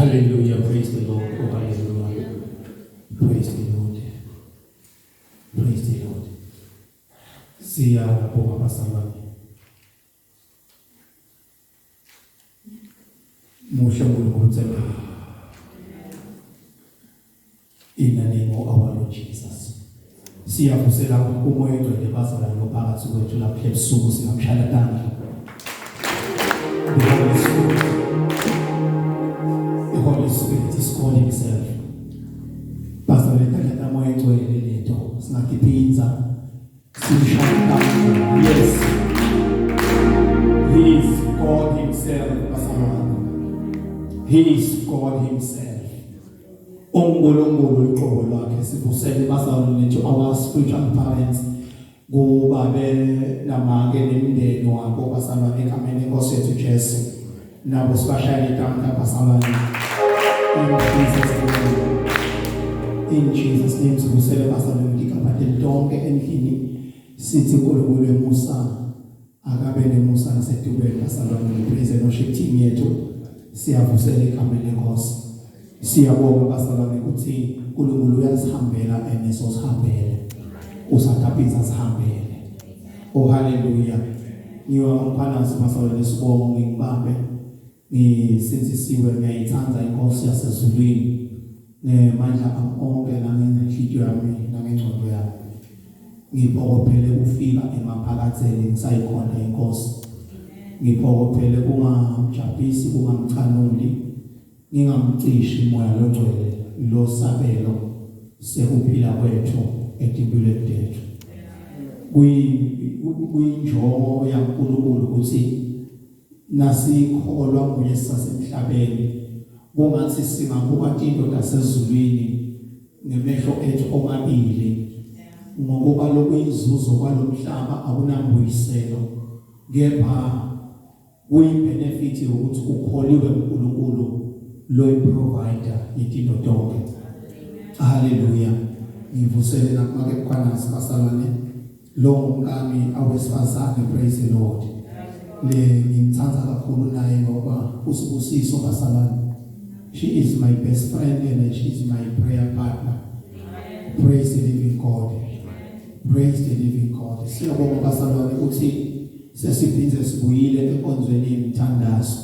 Hallelujah, praise the Lord. Oh, hallelujah. Praise the Lord. Praise the Lord. Siyabonga basalwane. Muhle uNkulunkulu. In the name of our Lord Jesus. Siyavusela umoya ogcwele bazalwane ophakathi kwethu lapha ebusuku singamshaya tandla. The Holy Spirit is calling himself. Pastor letha moya ogcwele lento singatiphinza simshaya tandla. Yes. He is God himself, bazalwane. He is God himself. Ongolongolo iqobo lakhe sivusele bazalwane to our spiritual parents kubabe namake nemindeni wabo bazalwane ekameni enkosi yethu Jesu nabo sibashayele tandla bazalwane in Jesus name sivusele bazalwane ndikaphathele donke endlini sithi uNkulunkulu emusa akabe nemusa nasedubeni bazalwane praise and worship team yethu siyavusela ekameni enkosi. Siyabonga bazalwane ukuthi uNkulunkulu uyasihambela enesosihambele usataphiza sihambele. Oh hallelujah. Ngiwa Mkhwanazi bazalwane sibonga ngibambe ngisenzisiwe ngiyayithanda inkosi yasezulwini nemandla onke nangenhliziyo yami nangengcondo yami. Ngibokophele ukufika emaphakatheni ngisayikhona inkosi. Ngibokophele kungamjabhisi kungamchanuli ngingamcishi moya logcwele lo sabelo sekuphila kwethu etimpilweni tethu. Kuyinjongo yaNkulunkulu ukuthi nasikholwa nguye sasemhlabeni kungathi singabuka into tasezulwini ngemehlo ethu omabili ngokuba lokuyizuzo kwalomhlaba akunambuyiselo kepha kuyibenefit ukuthi ukholiwe uNkulunkulu lo provider yetino tonke. Hallelujah. Ngivusele nakumake Mkhwanazi basalwane lo ngumkami awesifazane praise the Lord. Le ngimthanda kakhulu naye ngoba usibusiso basalwane. She is my best friend and she is my prayer partner. Praise the living God. Praise the living God. Siyabonga basalwane ukuthi sesiphinze sibuyile enkonzweni yemthandazo.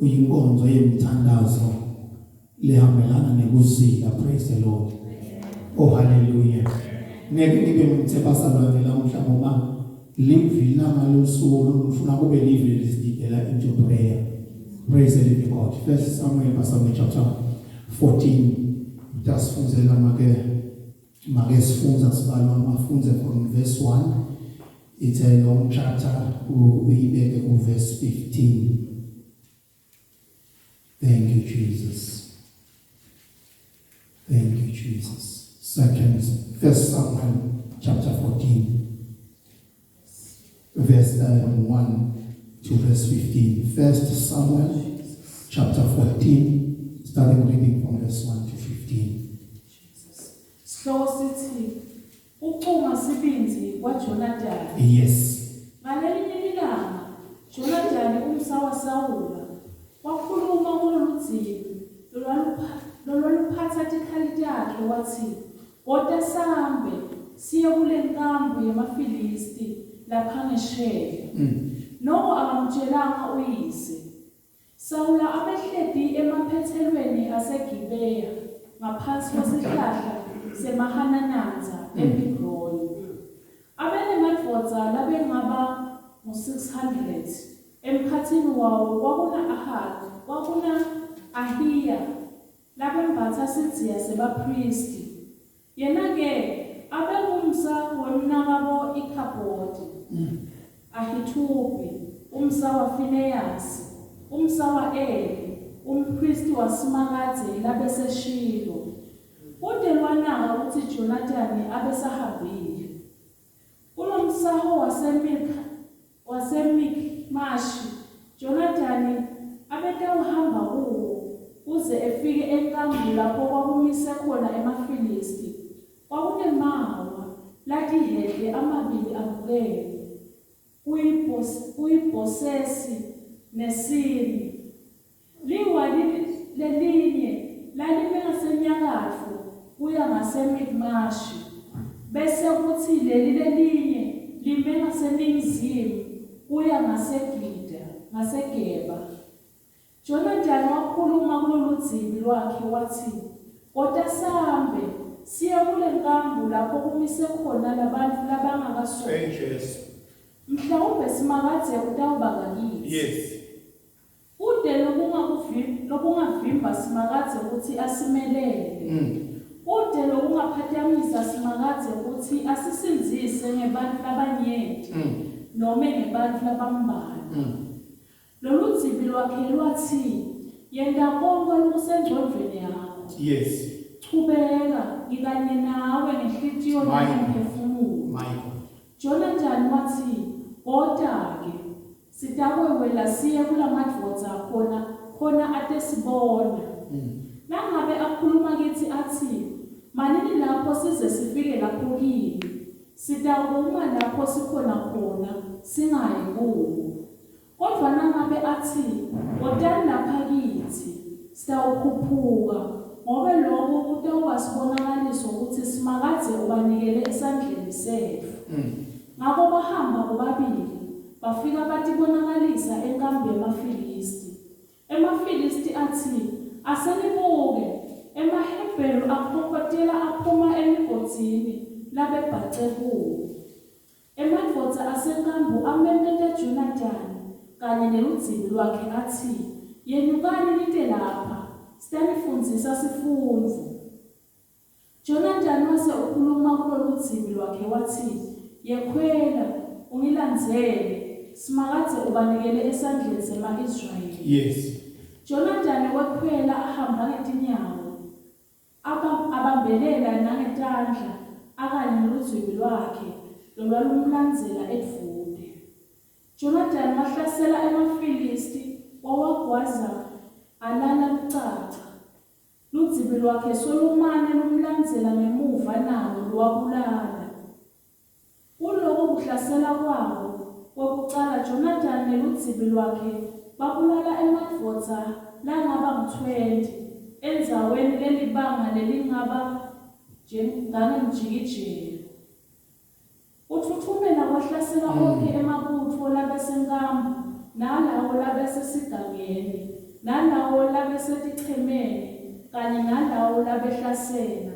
Uyinkonzo yemthandazo lehambelana nekuzila praise the Lord. Oh hallelujah. Ngeke nibe ngitsebazalwane lamuhla ngoba livila ngalosuku ufuna kube livile lisidela into prayer. Praise the living God. First Samuel chapter 14 dasifundela make sifunza sibalwa mafunze from verse 1. It's a long chapter uyibeke ku verse 15. Thank you, Jesus. Thank you, Jesus. First Samuel chapter 14, verse 1 to verse 15. First Samuel chapter 14, starting reading from verse 1 to 15. Sithi uCuma Sibindzi kwaJonathan. Yes. Ngalelinye ilanga Jonathan umsa waSawula wakhuluma kuloludzini loluphatha tikhaliti yakhe wathi kodwa sambe siye kule nkambi yamafilisti lapha ngeShekhe. Noko akamtshelanga uyise. Sawula abehledi emaphethelweni aseGibeya ngaphansi kwesihlahla semahanananza eBigroni. Abenemadvodza labengaba ngo-600 emkhathini wawo kwakuna Ahiya labembatha sidziya sebapristi. Yena-ke abengumsa wemnakabo Ikhabhodi, Ahithubi umsa waFineyasi, umsa wa-Eli umpristi wasimakadze labeseShilo. Kude lwanaka ukuthi Jonathan abesahambile. Kulomsaho waseMikmashi Jonathan abetewuhamba kuwo uze efike enkambini lapho kwakumise khona emafilisti. Kwakunemawa latihede amabili avukele uyibhosesi nesini. Liwali ngasemikmashi bese kuthi leli lelinye lime ngaseningizimu kuya ngasegeba. Jonathan wakhuluma kulolu dzibi lwakhe wathi, kodwa sambe siye kule nkambu lapho kumise khona labantu labangakasweli. Mhlawumbe simakadze utawuba ngakithi. Yes. Ude lokungavimba simakadze ukuthi asimelele. Ude lokungaphathamisa simakadze ukuthi asisinzise ngebantu labanyenti noma ngebantu labambalwa. Lolu dzibi lwakhe lwathi, yenda konke lokusengcondvweni yakho. Yes. Chubeka ngikanye nawe ngenhliziyo nangemphefumulo. Jonathan wathi, kodwa-ke sidakwewela siye kulamadvodza khona ate sibona. Nangabe akhuluma kithi athi, manini lapho size sifike lapho kini, sidakuma lapho sikhona singayi kuwo. Kodwa nangabe athi, wodani lapha kithi, sitawukhuphuka, ngobe lokho kutawuba sibonakaliso ukuthi simakadze ubanikele esandleni sethu. Ngako bahamba bobabili, bafika batibonakalisa enkambi yamafilisti. Emafilisti athi, asenibuke, emahebheru akhokhotela aphuma emigodini labebhace kuwo. Emadvodza asenkambu amemete Jonathan kanye neludzibi lwakhe athi, yenyukani nite lapha, sitanifundzisa sifundvo. Jonathan wase ukhuluma kulolu dzibi lwakhe wathi, yekhwela ungilandzele, simakadze ubanikele esandleni sema-Israyeli. Yes. Jonathan wekhwela ahamba ngetinyawo, abambelela nangetandla akanye noludzibi lwakhe lolwalumlandzela edvude. Jonathan wahlasela emafilisti wawagwaza alala kucaca. Ludzibi lwakhe solumane lumlandzela ngemuva nalo lwabulala. Kuloko kuhlasela kwabo kokucala Jonathan neludzibi lwakhe babulala emadvodza langaba ngu-20 endzaweni lelibanga lelingaba ngangemjikijelo. Uthuthumela kwahlasela konke emabutfo labesenkambu nalawo labesesigangeni nalawo labesetichemeni kanye nalawo labehlasela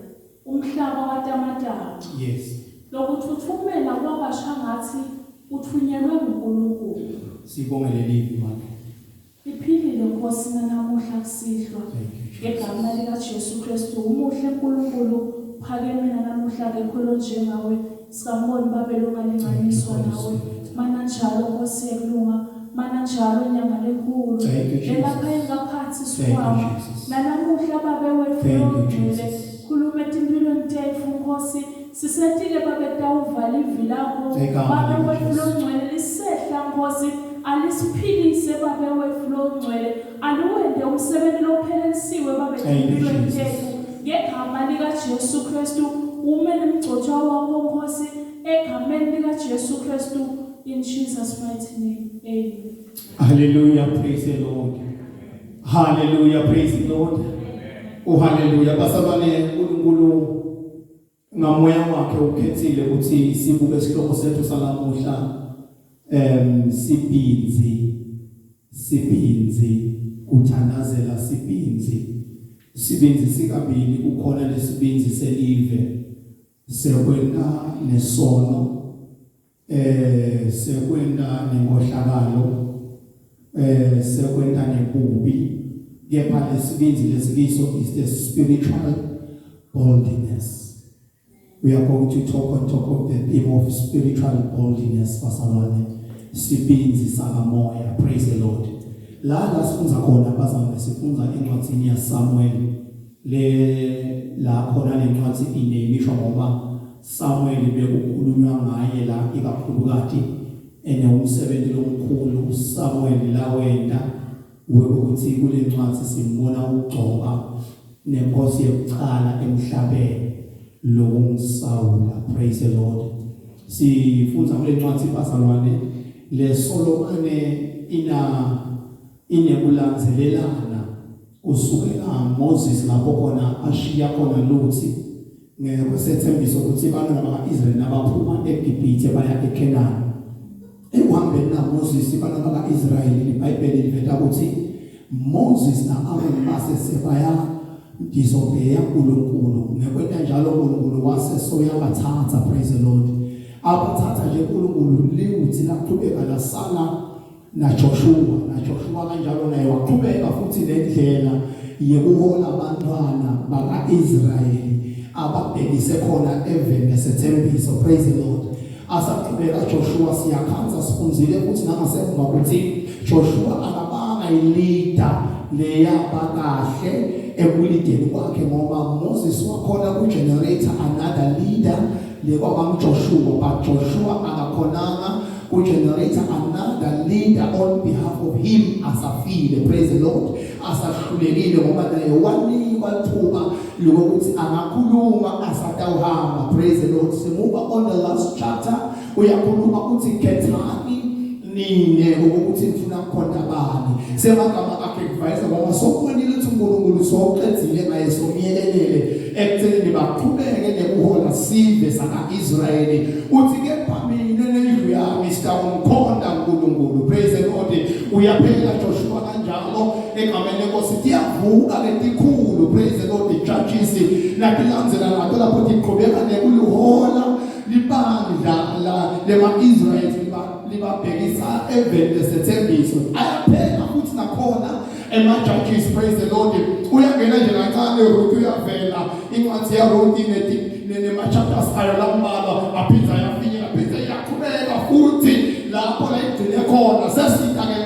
umhlaba watamatama. Yes. Lokuthuthumela kwabasha ngathi uthunyelwe nguNkulunkulu. Sibongele livi manje. Iphilile Nkosi namuhla kusihlwa. Ngegama likaJesu Kristu umuhle uNkulunkulu phakeme namuhla ke kholo njengawe sikamboni babelunga linganiswa nawe. Mana njalo Nkosi yekulunga, mana njalo inyanga lenkulu. Elapha engaphansi sikwami. Nanamuhla babe wefungele khulume impilo ntetfu Nkosi. Sisetile babetawuvala ivi lakho babe weflo ngcwele lisehla Nkosi alisiphilise babe weflo ngcwele aluwende umsebenzi lophelelisiwe babe impilo yethu ngegama likaJesu Kristu umele umgcotshwa wakho Nkosi egameni likaJesu Kristu in Jesus mighty name. Amen. Hallelujah, praise the Lord. Hallelujah, praise the Lord. Oh hallelujah. Basabane uNkulunkulu ngamoya wakhe ukhethile ukuthi sibuke isihloko sethu salamuhla Sibindzi Kuthantazela Sibindzi sikabili kukhona lesibindzi selive sekwenda nesono sekwenda nenkohlakalo sekwenda nebubi kepha lesibindzi lesibiso is the spiritual boldness. We are going to talk of the theme of spiritual boldness, Pastor Sibindzi sakamoya. Praise the Lord. La sifunza khona bazana sifunza encwadini ya Samuel la khona lencwadi inemisho ngoba Samuel bekukhulunywa ngaye la ikakhulukati umsebenzi lomkhulu Samuel la wenda ukuthi kule ncwadi simbona ugcoka nenkosi yokucala emhlabeni lokumsawula. Praise the Lord. Sifunza kule ncwadi bazalwane le Solomone inekulandzelelana kusukela Moses lapho khona ashiya khona Luthi ngesethembiso ukuthi abantu baka-Israyeli nabaphuma eGibhithe baya eKhenani. Ekuhambeni naMoses abantu baka-Israyeli iBhayibheli livela ukuthi Moses na-Aaron base sebaya disobey uNkulunkulu. Ngekwenza njalo uNkulunkulu wasesoya bathatha, praise the Lord. Abathatha nje uNkulunkulu liwuthi laqhubeka lasala naJoshua kanjalo naye waqhubeka futhi nendlela yekuhola abantwana baka-Israyeli ababhekise khona even ngesethembiso, praise the Lord. Asaqhubeka Joshua siyakhanza sifunzile futhi nangasemva ukuthi Joshua akabanga ileader leyabakahle ekulideni kwakhe ngoba Moses wakhona ku-generate another leader lekwabang Joshua, but Joshua akakhonanga ku-generate another leader on behalf of him asafile, praise the Lord. Asahlulekile ngoba naye wanikwa ithuba lokuthi angakhuluma asatawuhamba, praise the Lord. Simuva on the last chapter uyakhuluma ukuthi kethani nine ukuthi ngifuna ukukhonza bani semagama akhe advise ngoba sokufanele ukuthi uNkulunkulu soqedzile ngaye somyelelele ekuthenini baqhubeke nekuhola sive saka-Israyeli uthi kepha mina nendlu yami sitamkhonza uNkulunkulu, praise the Lord. Uyaphela Joshua kanjalo egameni lenkosi tiyavuka letikhulu, praise the Lord. Judges nakulandzela nato lapho tiqhubeka nekuluhola libandla lema-Israyeli libabhekisa evele sethembiso ayaphela futhi nakhona ema-Judges, praise the Lord. Uyangena nje kancane Ruth uyavela incwadi ya Ruth nema-chapters ayo lambalwa aphinda yafinyela yaqhubeka futhi lapho la igcine khona sesika-ke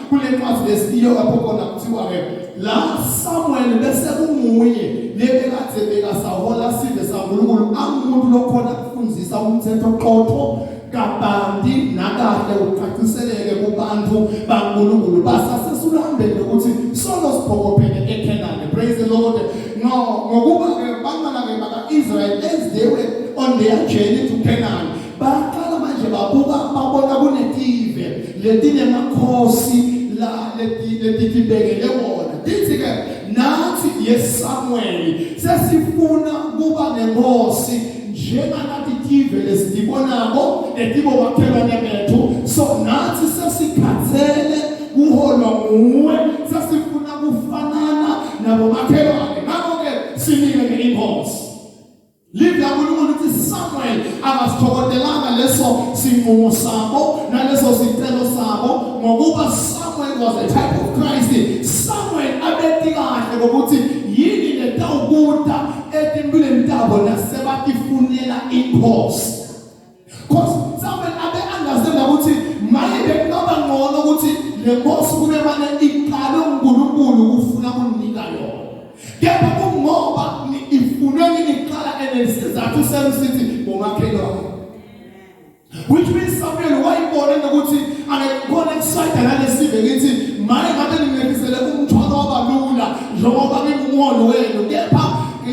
kule ncwadi lesitiyo lapho khona kuthiwa-ke la Samuel bese kunguye lebekade bekasahola sive saNkulunkulu angumuntu lokhona kufundisa umthetho qotho kabanti nakahle ucaciseleke kubantu baNkulunkulu basasesulambele ukuthi solo sibhokophele eKhenani, praise the Lord. Ngokuba-ke bangana-ke baka-Israel as they were on their journey to Canaan baqala manje babona kunetive letinemakhosi letibekele wona tithi-ke nathi yeSamuel sesifuna kuba nenkosi njenganathi tive lesitibonako letibobakhelwane bethu, so nathi sesikhathele kuholwa nguwe sesifuna kufanana nabomakhelwane ngakho-ke sinike inkosi. Livya uNkulunkulu uthi Samuel akasithokotelanga leso sinqumo sabo naleso sicelo sabo ngokuba Samuel was a type of Christ. Samuel abethi kahle ngokuthi yini letawukuda etimpilweni tabo nasebatifunela inkosi. Because Samuel understand ukuthi maye bekungaba ngcono ukuthi le nkosi kube manje iqale uNkulunkulu kufuna kunika yona. Kepha kungoba ifunwe iqala enesizathu semsithi bomakhelwane. Which means Samuel wayibona ukuthi angekona excited nalesive ngithi maye ngabe ngingekisele umthwalo wabalula njengoba ngingumolo wenu, kepha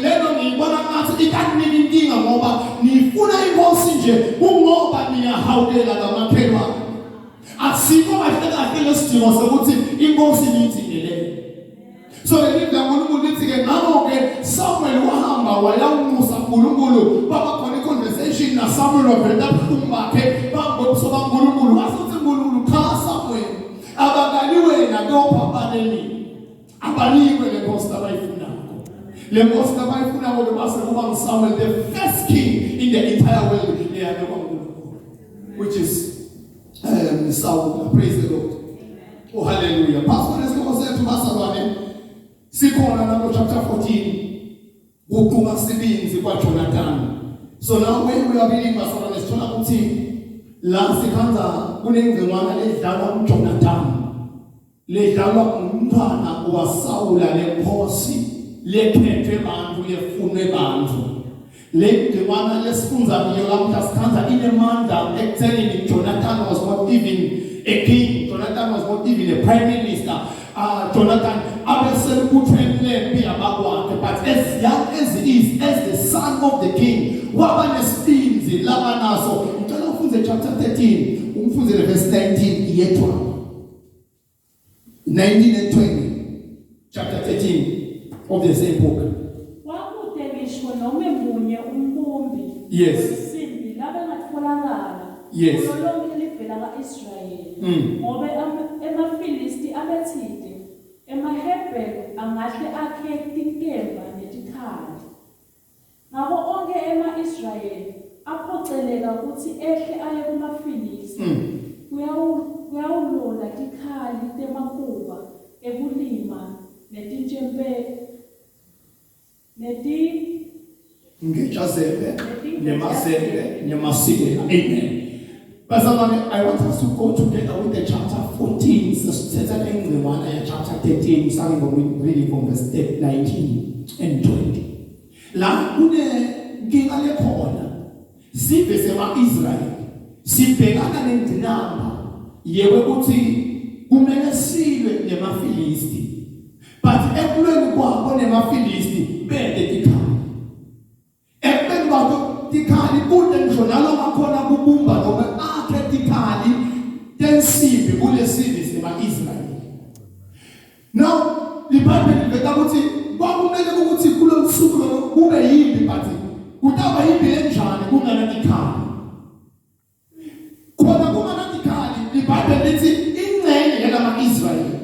lelo ngiyibona ngathi ikanini inkinga ngoba nifuna inkosi nje kungoba niyahawulela ngamakhelwane. Asikho kahle lesidingo sokuthi inkosi niyithindele. So livya uNkulunkulu lithi-ke ngakho-ke Samuel wahamba wayawumusa uNkulunkulu babakhona i-conversation naSamuel wavela ebuhlungu bakhe bangobuso baNkulunkulu wasuthi uNkulunkulu khala Samuel abakaliwe nakophambaneni abanikwe le nkosi abayifunako. Le nkosi abayifunako base kuba nguSamuel the first king in the entire world eyabekwa uNkulunkulu, which is Saul, praise the Lord. Oh hallelujah. Pastor lesikho sethu basalwane sikhona lapho chapter 14 uqhuma Sibindzi kwaJonathan. So now when we are reading basalwane sithola ukuthi la sikhanza kunengcingwana ledlalwa uJonathan ledlalwa umntwana waSawula lenkosi lekhethwe bantu lefunwe bantu. Le ngcingwana lesifunza ngiyo lamhla sikhanza inemandla ekuthenini Jonathan was not even a king. Jonathan was not even a prime minister. Jonathan abeselukuthweni lempi yabakwakhe, but as young as he is, as the son of the king, waba nesibindzi labanaso. Ngicela ufunze chapter 13, umfunze verse 19 yethwa 19 and 20, chapter 13 of the same book. noma emunye umbumbi Yes. wesimbi labe ngatholakala Yes. kulo lonke livela ka-Israyeli ngoba emafilisti abethide emaHebheru angahle akhe inkemba netikhali ngabo onke ema-Israyeli aphoceleka ukuthi ehle aye kumafilisti uyawulola tikhali temakuba ekulima netintshempe ngejazebe nemazembe nemasiko. Amen. But I want us to go together with the chapter 14, chapter 13, starting from reading from verse 19 and 20. La nginga lekhona sibe sema-Israyeli sibhekana nendinamba yewe ukuthi kumele silwe nemafilisti, but ekulweni kwabo nemafilisti bede tikhali. Ekubeni kwabo tikhali kude ngisho nalo makhona kubumba noma akhe tikhali tensimbi kule sizwe sema-Israyeli. Now libhayibheli liveta ukuthi kwakumele ukuthi kulo msuku kube yimbi, but kutaba yimbi enjani kungana tikhali. Khona kungana tikhali libhayibheli lithi ingcenye yalama-Israyeli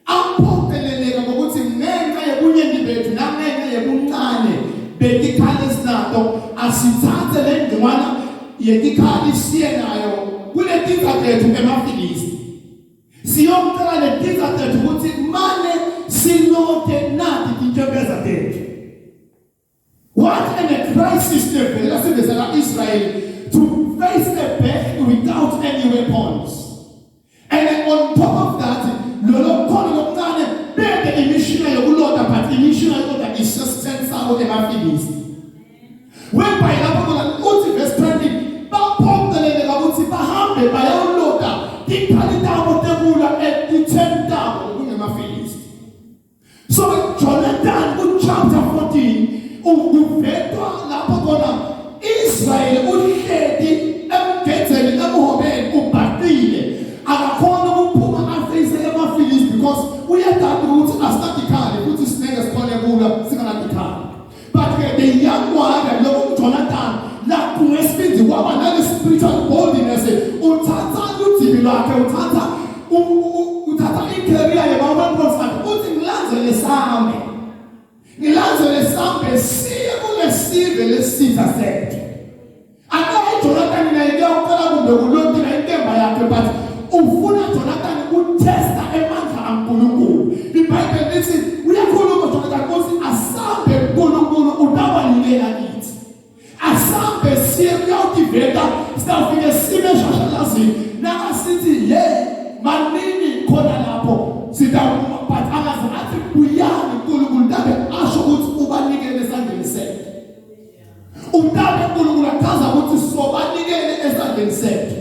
aphoqeleleka ngokuthi ngenxa yebunyenti bethu nangenxa yebuncane betikhali esinato asithathe le ndimana yetikhali siye nayo kule tiza tethu emafilisti siyomcela le tiza tethu ukuthi mane sinote nati tintshebeza tethu. What in a crisis levelela sibezela Israel to face a battle without any weapons, and then on top of that lolo khona lokuncane bede imishina yokuloda, but imishina yokuloda is just 10,000 emafilisti whereby lapho kona uthi verse 20 baphongeleleka ukuthi bahambe bayoloda tikhali tabo tekula at 10,000 kungemafilisti. So Jonathan ku chapter 14 uvetwa lapho kona Israel uhleti emgedzeni emuhobeni ubhaqile akakhona ukuphuma afeyise emafilisti because uyadada ukuthi asitatikhali futhi sinenge sikhone kula singanatikali. But the young one lo Jonathan la kungesibindi kwaba nale spiritual boldness uthatha uthimi lwakhe uthatha icareer yabantwana uthi ngilanzele sambe siye kule sive lesitha sethu. Akayi Jonathan naye uyaqala kumbe kulonke na inkemba yakhe, but ufuna Jonathan ukutesta emandla kaNkulunkulu. IBhayibheli lithi uyakhuluma Jonathan ukuthi asambe uNkulunkulu unawanikela kithi. Asambe siye kuyawutiveta sitawufike sibe shashalazini nakasithi manini khona lapho sitawuma, but angaze athi kuyani uNkulunkulu ndabe asho ukuthi ubanikele esandleni sethu. Umntana uNkulunkulu akaza ukuthi sobanikele esandleni sethu.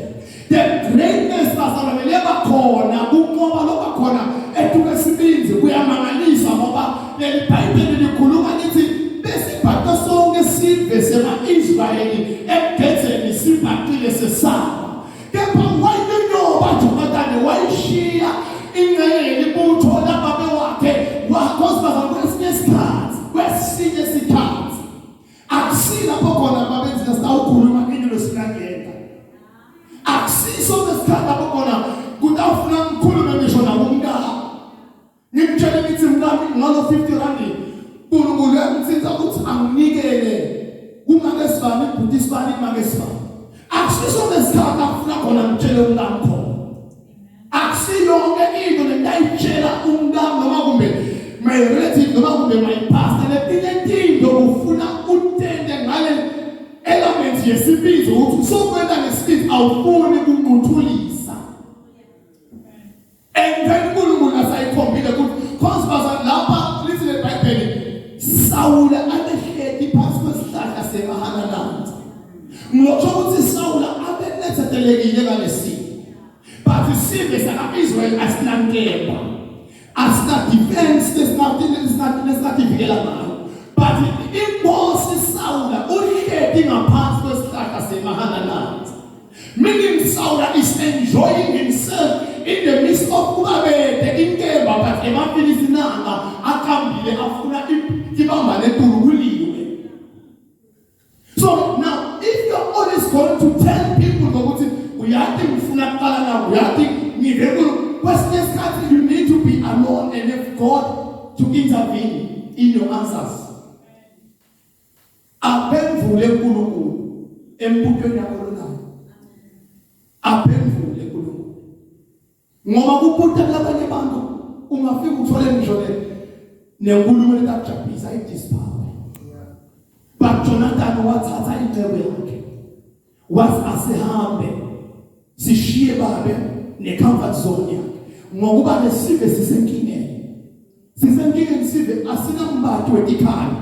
The greatness basalwele bakhona kunqoba lobakhona etuke Sibindzi kuyamangalisa ngoba leli Bhayibheli likhuluma lithi besibhaqa sonke sive sema-Israyeli emgedzeni sibhaqile sesaba. Kepha wayenyoba Jonathan wayishiya ingcenye libutho lababe wakhe wakhosbaza kwesinye isikhathi akusilapho khona babenzile sitawukhuluma into sikangenda akusiso lesikhathi lapho khona kutawufuna ngikhulume ngisho nakumntana ngimtshele ngithi mntana ngalo 50 rand uNkulunkulu yangithinta ukuthi anginikele kumake sivame ibhuti sibani kumake sivame. Akusiso lesikhathi afuna khona ngitshele umntana khona akusiyonke into lentayitshela umntana noma kumbe my relative noma kumbe my pastor letinye into ufuna utende ngale element yesibizo ukuthi sokwenda ngesibindi awufuni kunquthulisa. And then uNkulunkulu asayikhombile ukuthi khosbaza lapha lithi leBhayibheli Sawula abehleti phansi kwesihlahla semahanalandi. Ngilokho ukuthi Sawula abelethelekile ngalesi. But isive saka-Israel asinankemba, asina defense, there's not ivikela nayo. But inkosi Sawula uhleti ngaphansi kwesihlahla semahanalandi. Meaning Sawula is enjoying himself in the midst of kubabede inkemba, but emafilisti nanga akambile afuna ibamba letulu kuliwe. uyathi ngifuna kuqala nawe uyathi ngive kwesinye isikhathi you need to be alone and have God to intervene in your answers. Aphendule uNkulunkulu embutweni yakho lonayo. Aphendule uNkulunkulu. Ngoba kubuta labanye abantu ungafika uthole ngisho nenkulumo lekajabisa idispower. But Jonathan wathatha icebo yakhe. Asihambe sishiye babe necomfort zone yakhe. Ngokuba lesive sisenkingeni. Sisenkingeni sive asinambathi wetikhala.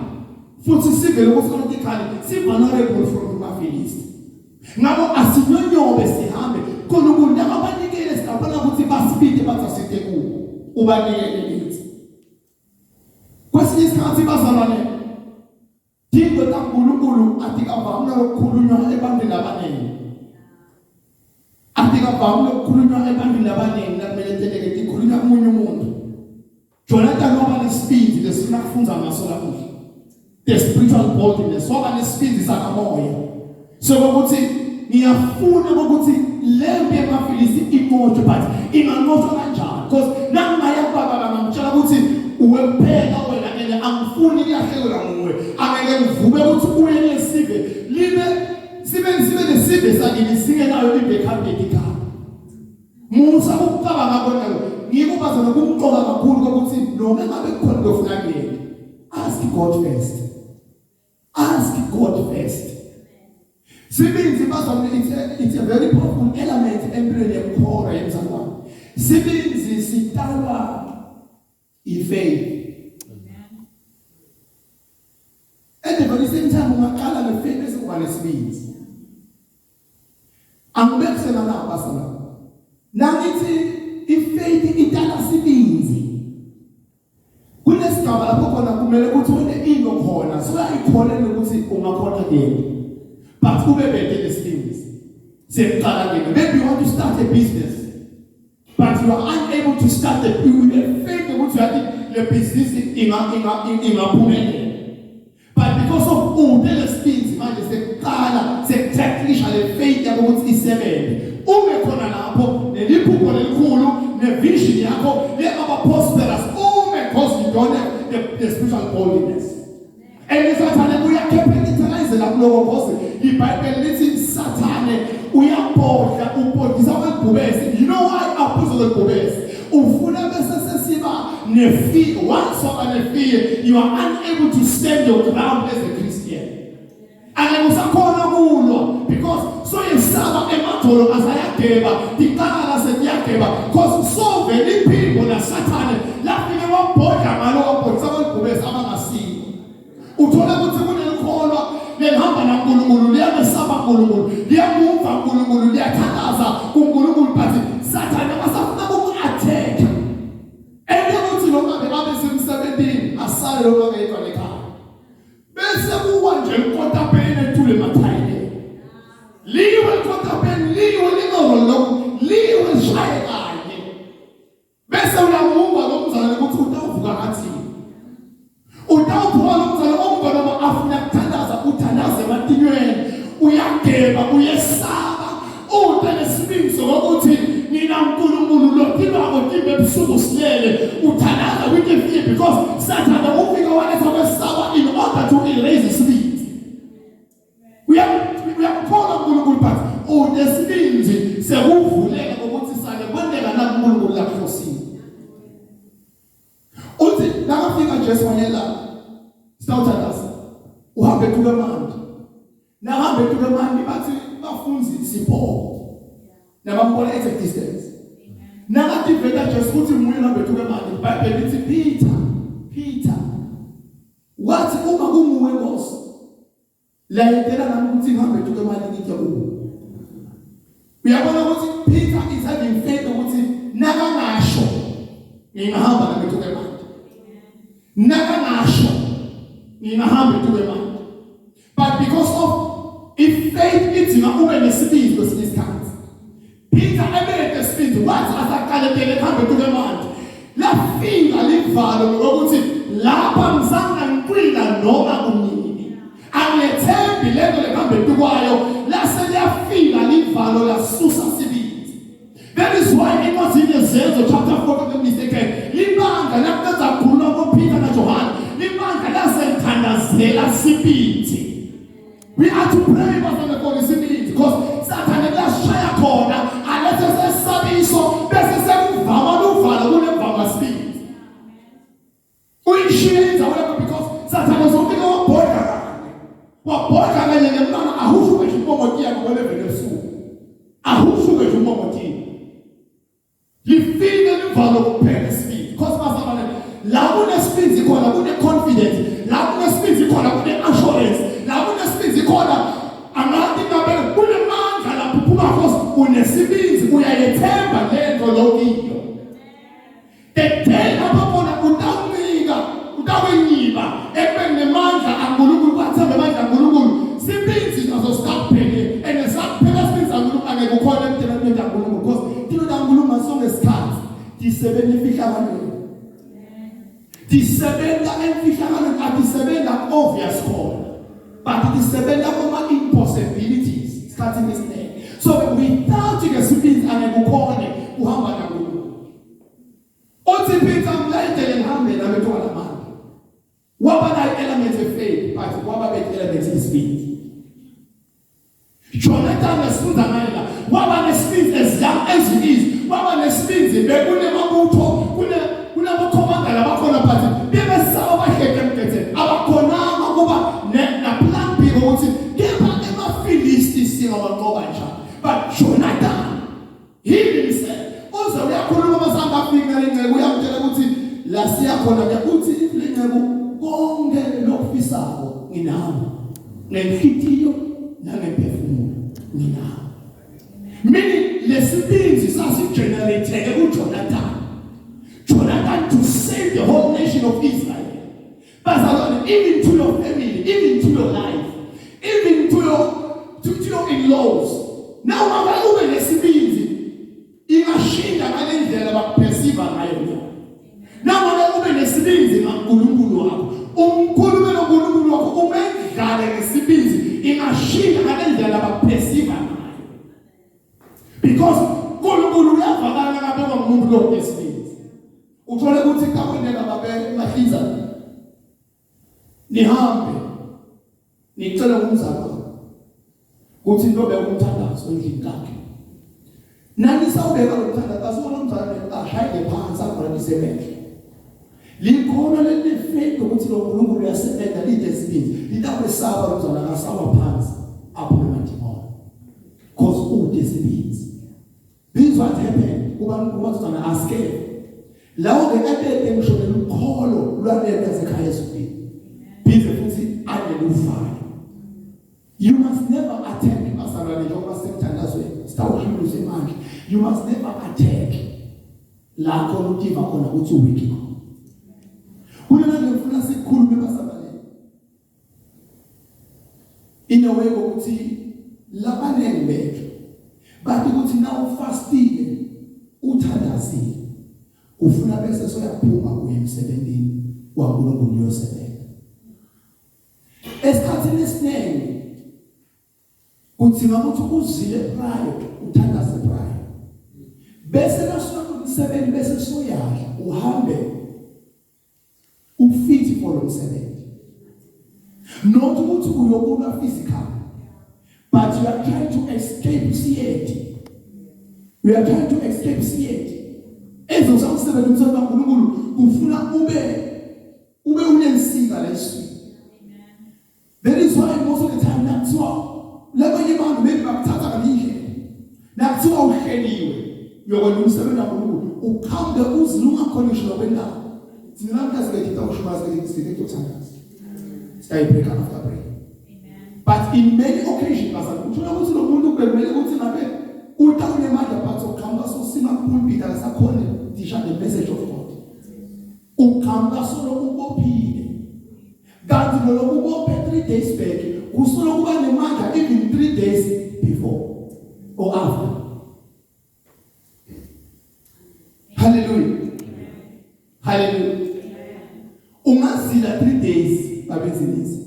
Futhi sive lokusona tikhala vulnerable from the Philistines. Ngabo asinyonyobe sihambe uNkulunkulu akabanikele sikabona ukuthi basipite bathasite kuwo. Ubanikele lithi. Kwesinye isikhathi bazalwane Dingo tankulunkulu atikavamna lokukhulunywa ebantwini abaningi. Atikavamna lokukhulunywa ebantwini abaningi nakumele teleke tikhulunywa kumunye umuntu. Jonathan waba nesibindi lesifuna kufunza ngaso lamuhla. The spiritual boldness waba nesibindi sakamoya. So ukuthi ngiyafuna ukuthi lembe emaFilisti imoto but inganqotshwa kanjani because nangaya baba ngamtshela ukuthi uwephela wena ene angifuni kuyahlekela nguwe angeke ngivume ukuthi uye lesive libe sibe lesive sakini singenayo ibackup ekhaya musa ukucabanga ngakho ngikubaza nokumqoka kakhulu ukuthi noma ngabe kukhona lokufuna kuyena ask God first. Ask God first. Sibindzi bazalwane it's a very powerful element empilweni yemkhora yemzalwane. Sibindzi sitalwa faith. Amen. At the very same time ungaqala nefaith bese kuba nesibindzi. Angibekisela na basala. Nangithi ifaith idala sibindzi. Kunesigaba lapho khona kumele ukuthi wena into khona so ayikholele ukuthi ungakhona kuyena. But kube bede lesibindzi. Seqala kuyena. Maybe you want to start a business. But you are unable to start the faith ukuthi yathi le business ingaphumelela. But because of udele spins manje seqala sekuthathlisha le faith yakho ukuthi isebenze. Ube khona lapho neliphupho lelikhulu nevision yakho leba prosperous because you don't have the spiritual boldness. And Satan uyakapitalize la kuloko because iBhayibheli lithi Satan uyabhodla ubhodisa webhubesi. You know why apostle webhubesi? Ufuna bese sesiba nefi once or nefi you are unable to stand your ground as a Christian. And usakhona kulwa because so yesaba emadolo asayageba tikala setiyageba because so many people na Satan lapho wabhodla ngalo wabhodisa webhubesi abangasiko. Uthola ukuthi kunelukholwa lehamba naNkulunkulu liyamesaba uNkulunkulu liyamumva uNkulunkulu liyathalaza kuNkulunkulu but Satan akasafuna uku-attack. Ukuthi noma bebabesemsebenzini asale noma ngeyedwa lekhaya. Bese kuwa nje unkotapeni ethule mathayile. Liwe unkotapeni liwe lingolo liwe shaye kanye. Bese uyamumva lo mzalwane ukuthi utawuvuka ngathi. Utawuphuma lo mzalwane omngane noma afuna kuthandaza uthandaze ematinweni. Uyageba uyesaba utelesibinzo ukuthi nina uNkulunkulu lothibako timbe ebusuku silele uthandaza kwinkefiye because Satan ufika waletha kwesaba in order to erase isibindi. Uyakholwa uNkulunkulu but udesibindi sekuvuleka ukuthi sale kwendela na uNkulunkulu lakhosini. Uthi nakafika Jesu wanela sitawuthandaza uhambe kulo manje. Nahambe kulo manje bathi bafunzi sipho. Nabambona at a distance. Nakathi vela Jesu uthi umuntu uhambe kulo manje iBhayibheli lithi Peter wathi uma kunguwe Nkosi la yentela nami ukuthi ngihambe kulo manje ngitya kuwe. Uyabona ukuthi Peter is having faith ukuthi nakangasho ngihamba nami kulo manje. Nakangasho ngihamba kulo manje. But because of if faith it's not ube nesibindi kwesikhathi. Peter ebede speed wathi asaqalekele phambi kulo manje. Lafika livalo ukuthi lapha ngizanga ngiqina noma kunini. Angethembi lisembi lento lehambeni kwayo lase liyafika livalo lasusa Sibindzi. That is why it was in Ezekiel chapter 4 the mistake. Libanga lakuza kukhuluma koPeter naJohn. Libanga laseMkhwanazi Sibindzi. We are to pray for the God Sibindzi because Satan lashaya khona alethe sesabiso bese sekuvama luvala kunevama Sibindzi. Uyishiyenza wena because Satan uzofika wabhoda. Wabhoda kanye nemntwana ahushuke chimomotia ngoleve lesuku. Ahushuke chimomotia. Lifike livalo kuphela Sibindzi because bazabana la kune Sibindzi khona kune confidence, la kune Sibindzi khona kune assurance, la kune Sibindzi khona angathi ngabele kune mandla lapho phuma because une Sibindzi uyayethemba lento lokiyo. The day ababona utawunyiba ekubeni nemandla aNkulunkulu bathembe amandla aNkulunkulu Sibindzi azostapele and esaphela Sibindzi aNkulunkulu angeke ukhona emthethweni kaNkulunkulu because thina kaNkulunkulu masonke isikhathi disebenza imfihlakalweni. Disebenza emfihlakalweni adisebenza obvious khona but disebenza kuma impossibilities starting this day. So without the Sibindzi angeke ukhone uhamba naNkulunkulu. Othi Peter mlayitele ngihambe nami etwala manje. Waba na elements of faith but waba be elements of Sibindzi. Jonathan nesifunda ngayela waba nesibindzi as young as he is. Waba nesibindzi bekune mabutho kuna bokhomanda labakhona phansi bebesaba baheke mkethe abakhonanga kuba na plan B ukuthi kepha emaFilisti singabanqoba njani. But Jonathan he himself uze uyakhuluma masanga afika lenceke uyamtshela ukuthi la siya khona ke uthi lenceke konke lokufisako nginawo ngenhlitiyo nangemphefumulo nginawo. Meaning lesibindzi sasigenerate kuJonathan. Jonathan to save the whole nation of Israel. But even to your family, even to your life, even to your in-laws. Now mama ube lesibindzi ingashinda ngalendlela bakuperceive ngayo. Now mama ube lesibindzi ngaNkulunkulu wakho. Umkhulume noNkulunkulu wakho umedlale ngesibindzi ingashinda ngalendlela bakuperceive ngayo. Because uNkulunkulu uyavakala ngapha ngomuntu lo esibindzi. Uthole ukuthi kakwendela babele mahliza nihambe nicela umzalo ukuthi into bekumthandazo endlini kakhe nani sawubeka umthandazo asona umzalo ashayile phansi akubona isebenze likhona lelifake ukuthi lo Nkulunkulu uyasebenza lide Sibindzi litakwesaba umzalo akasawa phansi apho emadimona because ude Sibindzi. This is what happened uba aske lawo ngekade ngishonela ukholo lwanele ekhaya Sibindzi bize futhi alelufana. You must never attack asalwane njengoba sekuthandazweni sitawuhlulo semandla. You must never attack la khona utiva khona ukuthi uwiki khona. Kulena ngifuna sikhulume basabaleni in a way ukuthi labanenge bethu bathi ukuthi now fastile uthandazile ufuna bese soyaphuma kuye emsebenzini waNkulunkulu uyosebenza. Esikhathini esiningi uthi ngakuthi uzile prior uthandaze prior bese nasuka kumsebenzi bese soyadla uhambe ufiti for umsebenzi. Not ukuthi uyokuba physical but you are trying to escape CAD. We are trying to escape CAD. Ezo samsebenzi umsebenzi kaNkulunkulu kufuna ube unensika la iswi. That is why most of the time nakuthiwa labanye abantu maybe bakuthatha kalindlela nakuthiwa uhleliwe yokwenza umsebenzi kaNkulunkulu ukhambe uzilunga condition okwendawo thina namhlanje ushmaza ngikuthandaza stay break after break. But in many occasions uthola ukuthi lo muntu kumele ukuthi ngabe utawune manje phatho ukhamba sosima pulpit akasakhona disha the message of God. Ukhamba solo ubophile. Kanti lo ubophe 3 days back usolo kuba nemandla even 3 days before or after. Hallelujah. Hallelujah. Ungazila 3 days babezinisi.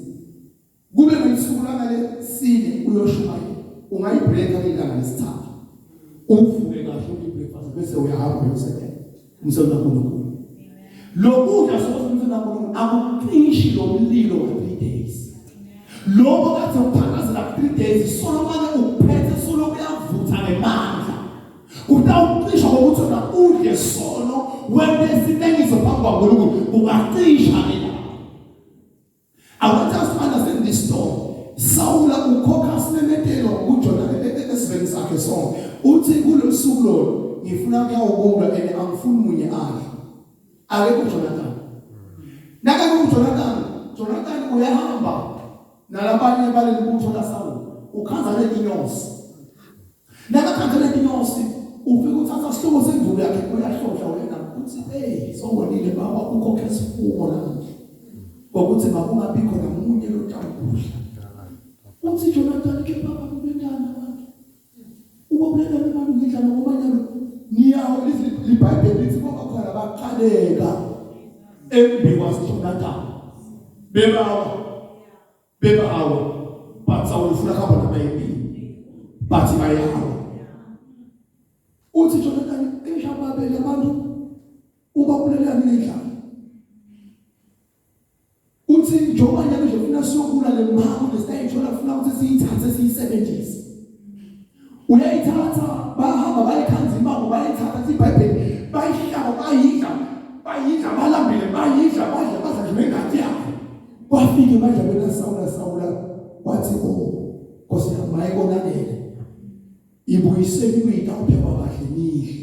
Kube ngesuku langale sine uyoshaya ungayibreaka ilanga lesithathu uvuke kahle ubreakfast bese uyahamba uyosebenza umsebenzi kaNkulunkulu lokudla sokuthi umsebenzi kaNkulunkulu akuqishi lo mlilo wa 3 days lokho kathi uphakazela 3 days solomane uphethe solo kuyavutha ngemandla utawuqisha ngokuthi udle sono wende sinengiso phambi kwaNkulunkulu ungaqisha mina. I want us to understand this story. Saula ukhokha sinemetelo uJona esiveni sakhe sonke uthi kulosuku lo ngifuna kuyawubonga ene angifuni munye ake kuJonathan naka kuJonathan uyahamba nalabanye balelibutho laSaul ukhanza letinyosi naka khanza letinyosi ufike uthatha isihloko semvulo yakhe uyahlohla wena uthi sowonile baba ukhokhe isifumo la ukuthi makungabi khona umunye lotawudla uthi Jonathan ke baba kubendana abantu ubobuleka abantu ngidlala ngomanyalo niyawo liBhayibheli lithi baba khona baqaleka embi kwaSjonathan bebawa but awufuna hamba nabayini but bayawa uthi Jonathan eshababele abantu ubabuleka ngidlala uthi njoba nje ufuna sokula le mama lesitayithola ufuna ukuthi siyithathe siyisebenzise uyayithatha bahamba bayikhanza imamo bayithatha iBhayibheli bayihlaba bayidla balambile badla nje ngati yakhe wafike badla bena Saula wathi Nkosi yami mayikonanele ibuyiseni kuyitawuphekwa kahle nihle.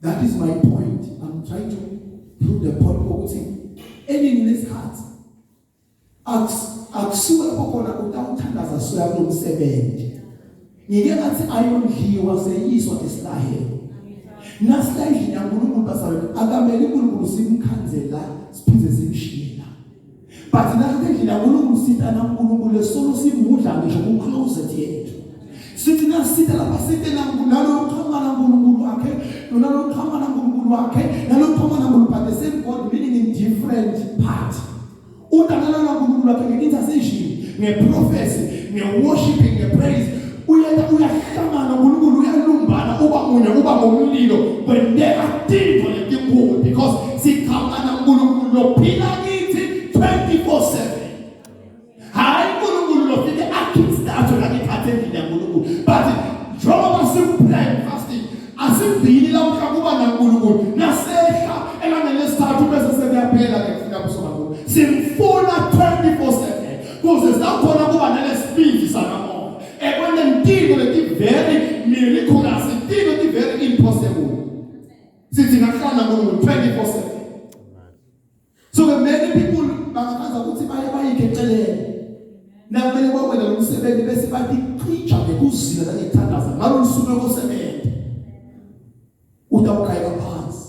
That is my point. I'm trying to prove the point ukuthi ending this heart akusuka khona utawuthandaza soya kulomsebenzi ngike ngathi ayondliwa seyiswa esilaheni nasilahini yaNkulunkulu basala akameli uNkulunkulu simkhanzela siphinde simshila but nasidla yaNkulunkulu sita naNkulunkulu lesolo simudla ngisho ku closet yethu sithi nasita lapha site nalo uNkulunkulu wakhe uNkulunkulu but the same God meaning in different part uNkulunkulu wakhe nge-intercession nge-prophecy nge-worshiping nge-praise uyahlangana uNkulunkulu uyalumbana uba munye uba ngomlilo wendeka tinto letinkulu because sikhangana uNkulunkulu lophila kithi 24/7 hayi uNkulunkulu lofike akistatho lakiphathe endlini yaNkulunkulu but njengoba simplay fasting asimbili la kuba naNkulunkulu nasehla elangelesithathu bese sekuyaphela ke kufika kusobantu simfuna 24/7 kuze sakhona kuba nalesipindi sanamoya ekwentintilo leti very miraculous intilo leti very impossible sithi ngahlala ngoNkulunkulu 24/7 so many people bangakanza ukuthi bayikecelele namele bakwena umsebenzi bese bathi preacher bekuzila ngethandaza ngalo lusuku lokusebenza utawukayela phansi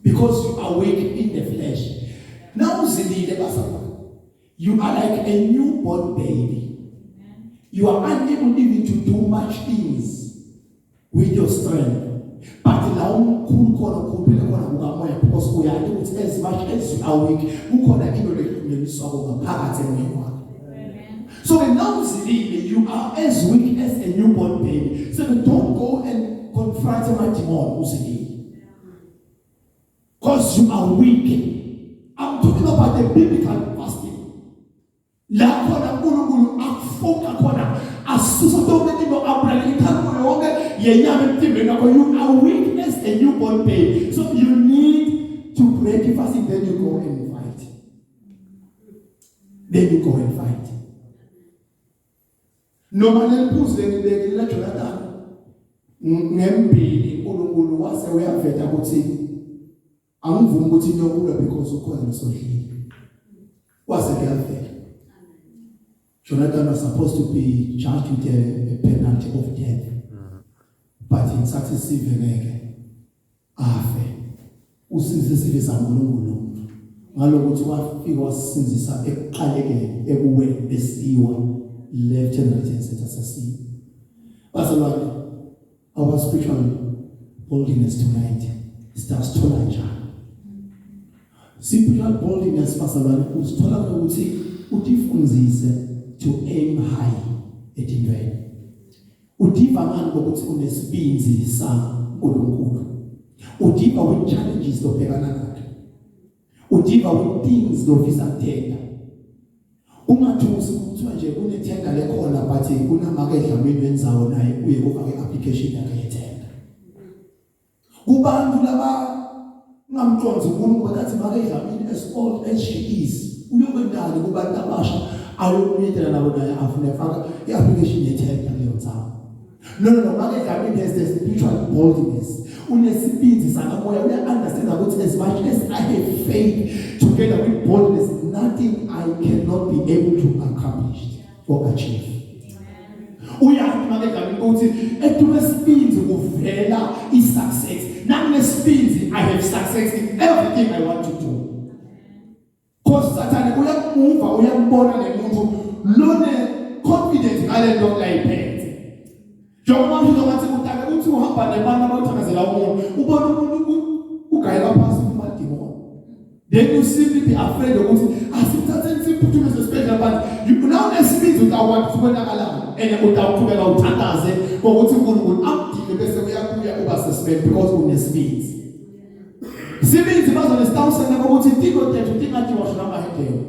because you are weak in the flesh. Now uzilile basaba you are like a newborn baby. You are unable even to do much things with your strength. But now because we are doing it as much as you are weak. So now you are as weak as a newborn baby. So don't go and confront my demon because you are weak. I'm talking about the biblical fasting. La kona Mulungu akufoka kona asusa toke timo abrali kanu yonge yenyame timbe nako you are weak as a newborn baby. So you need to break fasting, then you go and fight. Normally puze ngibekela Jonathan ngembili uNkulunkulu wase uyaveta ukuthi angivumi ukuthi nokula because ukhona nesodlile wase kuyavela. Jonathan was supposed to be charged with a penalty of death. But in successive usinzisive saNkulunkulu ngalokuthi wafika wasinzisa ekuqalekeni ekuweni besiwa left and right and center sasiya. Bazalwane, our spiritual boldness tonight starts to njani. Spiritual boldness bazalwane usithola ukuthi utifundise to aim high etintweni. Udiva manje ukuthi unesibindzi saNkulunkulu. Udiva with challenges lobhekana nazo. Udiva with things lofisa kuthenga. Ungathusi ukuthi nje kunethenga lekhona but kunamake edlamini wenzawo naye uye kufake application yakhe yethenga. Kubantu laba ngamconzi uNkulunkulu bathi make edlamini as old as she is. Uyokwendani kubantu abasha ayokuyedela nabo naye afune faka iapplication yethenga leyo nzawo. No, make edlamini has the spiritual boldness. Unesibindzi sakamoya uya understand ukuthi as much as I have faith together with boldness, nothing I cannot be able to accomplish or achieve. Uyathi make edlamini ukuthi etunesibindzi kuvela success. Nanginesibindzi I have success in everything I want to do. Because Satan uyamuva uyambona lemuntu lone confidence ngalento layiphethe. Njengoba manje ngathi utaka uthi uhamba nebana abathakazela umuntu ubona umuntu ugayela phansi kumadimoni. Then you simply be afraid ukuthi asithathe siphuthume sesibhedlela but you now nesibindzi utawakwazi ukubonakala and utawuqhubeka uthandaze ukuthi uNkulunkulu amdile bese uyakuya uba suspend because unesibindzi. Sibindzi bazonestawusena ukuthi Timothy tingathi washona mahedeni.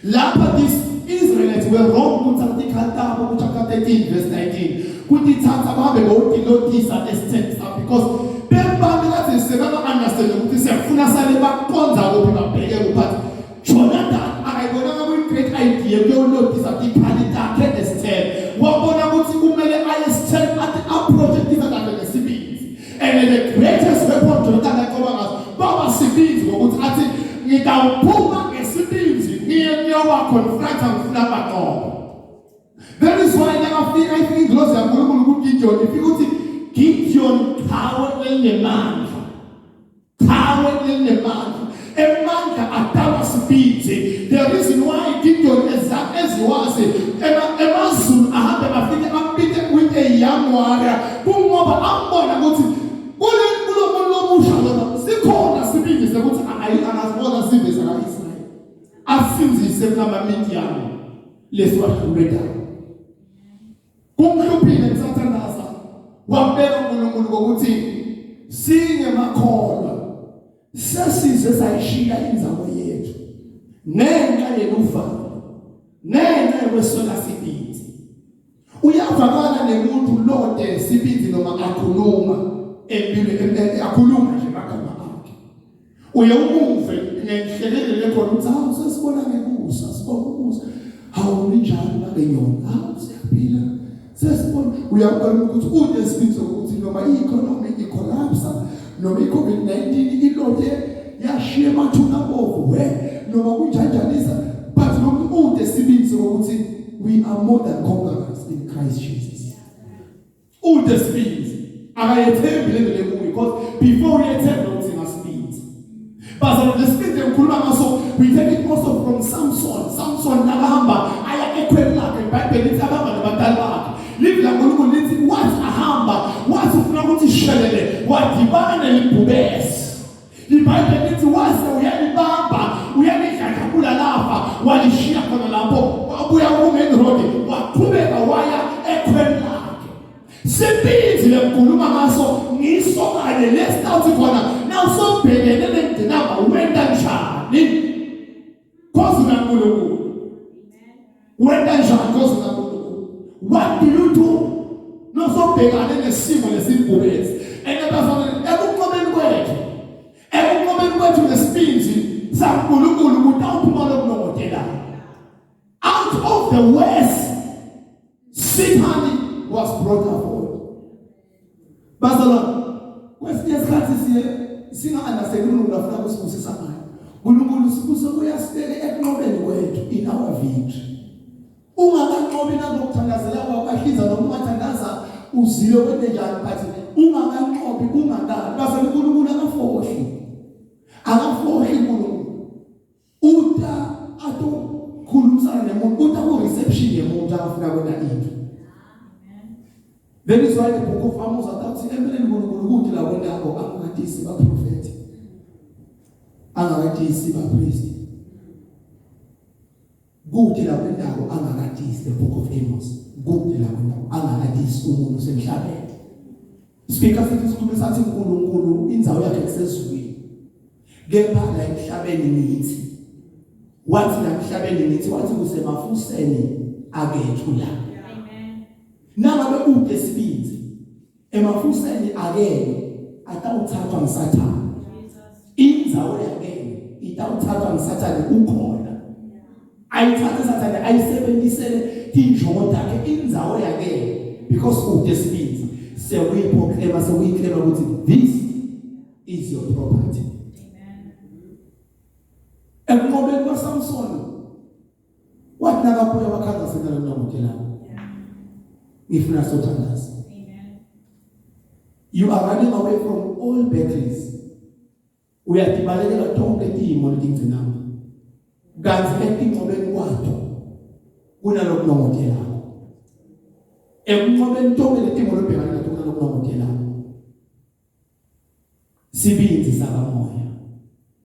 Lapha this Israelites were wrong kuthi Kuthantazela chapter 13 verse 19. Kuthi thatha babe ngokilotisa esithensa because bembantu kathi sebaba understand ukuthi siyafuna sale bakonza kuphi babheke kuphathi Jonathan akayibona ngabe great idea kuyolotisa ikhali takhe esithen wabona ukuthi kumele ayesithen at approach different ngesibindzi and the greatest weapon Jonathan akoba ngaso baba sibindzi ngokuthi athi ngidawuphuma ngesibindzi ngiyowa confront ngifuna baqobo. That is why I think close ya Nkulunkulu kuGideon ifikuthi Gideon kawe lelemandla emandla ataba sibindzi. The reason why Gideon eziwazi emazulu ahambe bafike ampite with a young warrior kungoba ambona ukuthi kulo lomusha lona sikhona sibindzi sekuthi angazibona siveza kaIsrael asinzise kunamamidiyani leswahlulela. Kumhluphile Kuthantazela wabeka uNkulunkulu ngokuthi singemakholwa sesizwe sayishiya inzamo yethu nenxa yenuvalo nenxa yokweswela sibindzi. Uyavakala nemuntu lode sibindzi noma akhuluma empilweni akhuluma nje magama akhe uye umuve ngenhlelele lekhona ukuthi hawu sesibona ngekusa sibona hawu linjani nakenyona hawu siyaphila sesibona uyabona ukuthi ude sibindzi ukuthi noma i-economy collapse noma i-COVID-19 ilode yashiya amathuna bovu noma kunjanjanisa but noma ude sibindzi ukuthi we are more than conquerors in Christ Jesus. Ude sibindzi akayethembi lendele kuyo because before uyethemba ukuthi ngasibindzi but the spirit enkhuluma ngaso we take it also from Samson nakahamba aya ekhweni lakhe iBhayibheli lithi abamba nabadala bakhe lithi la Nkulunkulu lithi wathi ahamba wathi ufuna ukuthi shelele wadibana nelibhubesi. iBhayibheli lithi wase uyalibamba uyalidlakula lapha walishiya khona lapho wabuya kumain road waqhubeka waya ekhweni lakhe. Sibindzi lekhuluma ngaso ngisokanye lesitawuthi khona nawusobhekene nemndinamba wenda njani kozi kaNkulunkulu wenda njani kozi kaNkulunkulu. What do you do nosobhekane nesimo lesibhubesi enabafana ekuqomeni kwethu nesibindzi saNkulunkulu kutawuphuma lokunokotela. Out of the west Satan was brought forward. Bazalwane kwesinye isikhathi singa-understand uNkulunkulu afuna kusibusisa ngayo. uNkulunkulu sibusa uyasibeke ekunqobeni kwethu in our victory. Ungakanqobi nazokuthandazela kwabahliza noma ungathandaza uzile wende njani but ungakanqobi ungakani. Bazalwane uNkulunkulu akafohli uNkulunkulu uta atokhulumisana nemuntu uta ku-reception yemuntu akafuna kwena into. That is why the book of Amos athi empeleni uNkulunkulu kuthi la kwendako angakadisi baprofeti angakadisi bapriest kuthi la kwendawo angakadisi the book of Amos kuthi la kwendawo angakadisi umuntu semhlabeni speaker sithi sikhuluma sathi uNkulunkulu indzawo yakhe kusezulwini kepha la emhlabeni nithi wathi la emhlabeni nithi wathi kusemafuseni akethu la amen nangabe ude Sibindzi emafuseni akeke atawuthathwa ngisathana indzawo yakhe itawuthathwa ngisathana ukhona ayithathe sathane ayisebenzisele injongo yakhe indzawo yakhe because ude Sibindzi sewuyiphokema ukuthi this is your property amen ekunqobeni kwaSamson wathi nakabuya wakhangasela noNomkelana ngifuna sothandaza amen you are running away from all battles uyadibalekela tonke timo letingcinanga kanti etinqobeni kwakho kunalokunongothelana ekunqobeni tonke letimo lobhekana nato kunalokunongothelana Sibindzi sakamoya